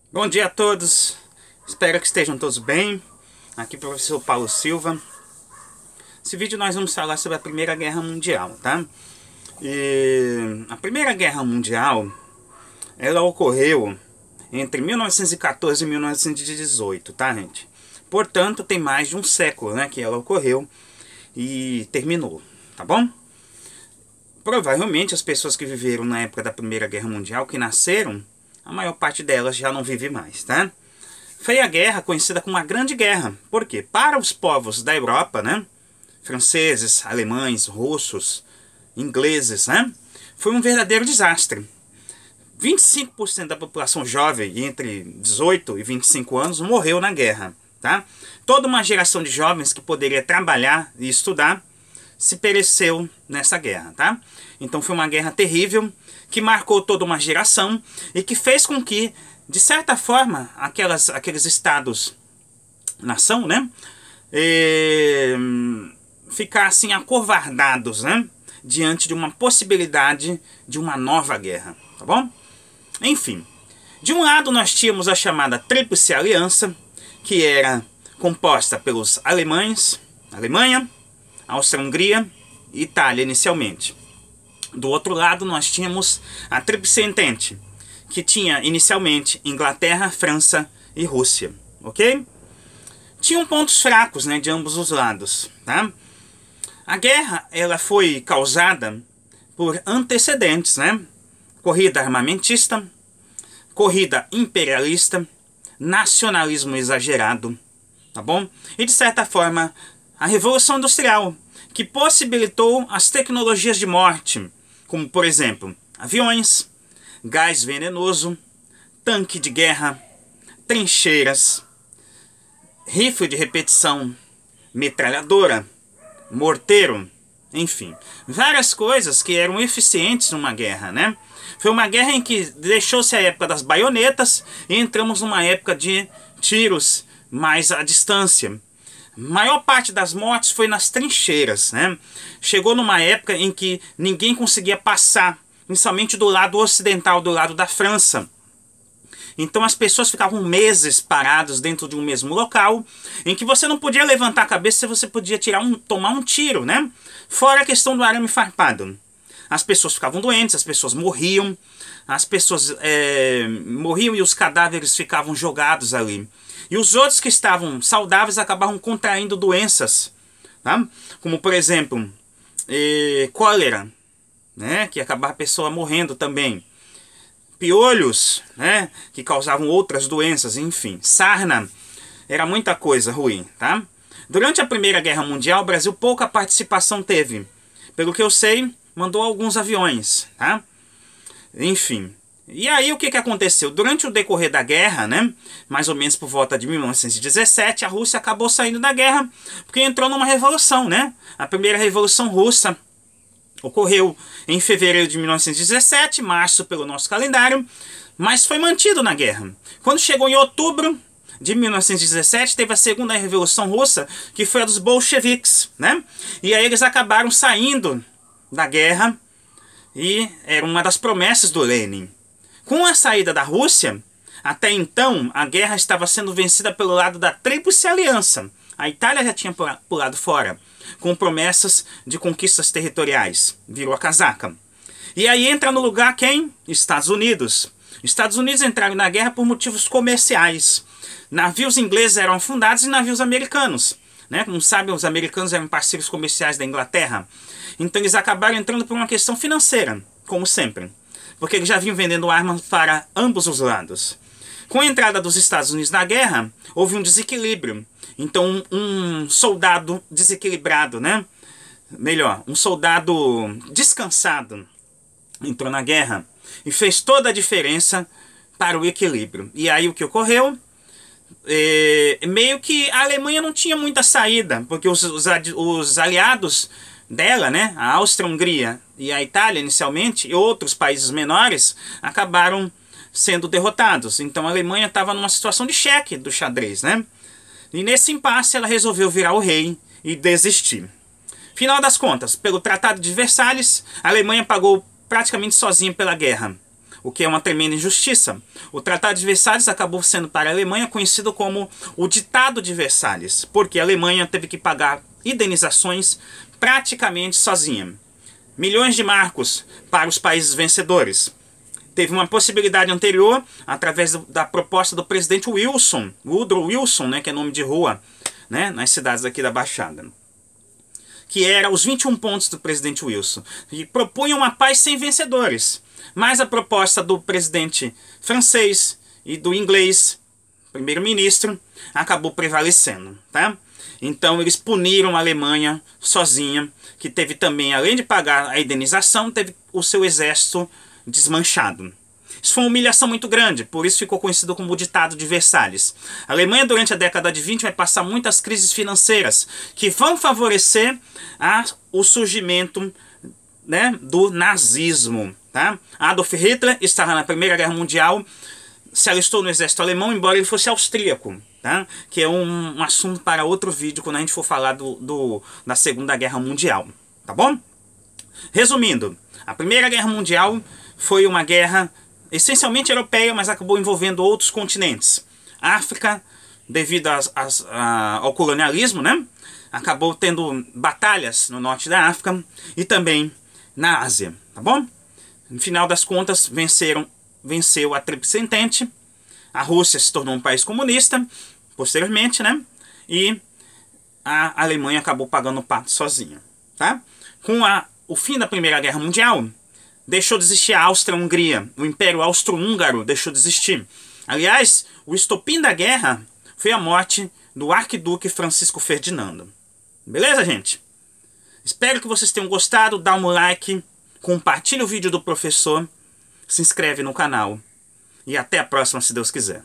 Bom dia a todos, espero que estejam todos bem. Aqui é o professor Paulo Silva. Nesse vídeo nós vamos falar sobre a Primeira Guerra Mundial, tá? E a Primeira Guerra Mundial, ela ocorreu entre 1914 e 1918, tá, gente? Portanto, tem mais de um século, né, que ela ocorreu e terminou, tá bom? Provavelmente as pessoas que viveram na época da Primeira Guerra Mundial, que nasceram, a maior parte delas já não vive mais, tá? Foi a guerra conhecida como a Grande Guerra. Por quê? Para os povos da Europa, né? Franceses, alemães, russos, ingleses, né? Foi um verdadeiro desastre. 25% da população jovem entre 18 e 25 anos morreu na guerra, tá? Toda uma geração de jovens que poderia trabalhar e estudar se pereceu nessa guerra, tá? Então foi uma guerra terrível que marcou toda uma geração e que fez com que, de certa forma, aqueles estados-nação, né, ficassem acovardados, né, diante de uma possibilidade de uma nova guerra, tá bom? Enfim, de um lado nós tínhamos a chamada Tríplice Aliança, que era composta pelos alemães, Alemanha, Áustria-Hungria e Itália inicialmente. Do outro lado nós tínhamos a Tríplice Entente, que tinha inicialmente Inglaterra, França e Rússia, ok? Tinham pontos fracos, né, de ambos os lados, tá? A guerra ela foi causada por antecedentes, né? Corrida armamentista, corrida imperialista, nacionalismo exagerado, tá bom? E de certa forma a Revolução Industrial, que possibilitou as tecnologias de morte, como por exemplo aviões, gás venenoso, tanque de guerra, trincheiras, rifle de repetição, metralhadora, morteiro, enfim, várias coisas que eram eficientes numa guerra, né? Foi uma guerra em que deixou-se a época das baionetas e entramos numa época de tiros mais à distância. Maior parte das mortes foi nas trincheiras, né? Chegou numa época em que ninguém conseguia passar, principalmente do lado ocidental, do lado da França. Então as pessoas ficavam meses paradas dentro de um mesmo local, em que você não podia levantar a cabeça se você podia tomar um tiro, né? Fora a questão do arame farpado. As pessoas ficavam doentes, as pessoas morriam, as pessoas morriam e os cadáveres ficavam jogados ali. E os outros que estavam saudáveis acabavam contraindo doenças, tá? Como por exemplo, cólera, né? Que acabava a pessoa morrendo também. Piolhos, né? Que causavam outras doenças, enfim. Sarna, era muita coisa ruim, tá? Durante a Primeira Guerra Mundial, o Brasil pouca participação teve. Pelo que eu sei, mandou alguns aviões, tá? Enfim. E aí o que aconteceu? Durante o decorrer da guerra, né, mais ou menos por volta de 1917, a Rússia acabou saindo da guerra porque entrou numa revolução, né? A primeira Revolução Russa ocorreu em fevereiro de 1917, março pelo nosso calendário, mas foi mantido na guerra. Quando chegou em outubro de 1917, teve a segunda Revolução Russa, que foi a dos bolcheviques, né? E aí eles acabaram saindo da guerra e era uma das promessas do Lenin. Com a saída da Rússia, até então, a guerra estava sendo vencida pelo lado da Tríplice Aliança. A Itália já tinha pulado fora, com promessas de conquistas territoriais. Virou a casaca. E aí entra no lugar quem? Estados Unidos. Estados Unidos entraram na guerra por motivos comerciais. Navios ingleses eram afundados e navios americanos, né? Como sabem, os americanos eram parceiros comerciais da Inglaterra. Então eles acabaram entrando por uma questão financeira, como sempre. Porque eles já vinham vendendo armas para ambos os lados. Com a entrada dos Estados Unidos na guerra, houve um desequilíbrio. Então, um soldado desequilibrado, né? Melhor, um soldado descansado entrou na guerra e fez toda a diferença para o equilíbrio. E aí o que ocorreu? Meio que a Alemanha não tinha muita saída, porque os aliados dela, né, a Áustria-Hungria e a Itália inicialmente, e outros países menores, acabaram sendo derrotados. Então a Alemanha estava numa situação de xeque do xadrez, né? E nesse impasse ela resolveu virar o rei e desistir. Final das contas, pelo Tratado de Versalhes, a Alemanha pagou praticamente sozinha pela guerra. o que é uma tremenda injustiça. O Tratado de Versalhes acabou sendo para a Alemanha conhecido como o Ditado de Versalhes, porque a Alemanha teve que pagar indenizações praticamente sozinha. Milhões de marcos para os países vencedores. Teve uma possibilidade anterior, através da proposta do presidente Wilson, Woodrow Wilson, né, que é nome de rua, né, nas cidades aqui da Baixada, que era os 21 pontos do presidente Wilson, e propunha uma paz sem vencedores. Mas a proposta do presidente francês e do inglês, primeiro-ministro, acabou prevalecendo, tá? Então eles puniram a Alemanha sozinha, que teve também, além de pagar a indenização, teve o seu exército desmanchado. Isso foi uma humilhação muito grande, por isso ficou conhecido como o Ditado de Versalhes. A Alemanha, durante a década de 20, vai passar muitas crises financeiras que vão favorecer o surgimento, né, do nazismo. Tá? Adolf Hitler estava na Primeira Guerra Mundial, se alistou no exército alemão, embora ele fosse austríaco. Tá? Que é um assunto para outro vídeo, quando a gente for falar da Segunda Guerra Mundial. Tá bom? Resumindo, a Primeira Guerra Mundial foi uma guerra essencialmente europeia, mas acabou envolvendo outros continentes. A África, devido ao colonialismo, né, acabou tendo batalhas no norte da África e também na Ásia. Tá bom? No final das contas, venceu a Tríplice Entente. A Rússia se tornou um país comunista, posteriormente, né? E a Alemanha acabou pagando o pato sozinha. Tá? Com o fim da Primeira Guerra Mundial, deixou de existir a Áustria-Hungria. O Império Austro-Húngaro deixou de existir. Aliás, o estopim da guerra foi a morte do arquiduque Francisco Ferdinando. Beleza, gente? Espero que vocês tenham gostado. Dá um like, compartilhe o vídeo do professor, se inscreve no canal. E até a próxima, se Deus quiser.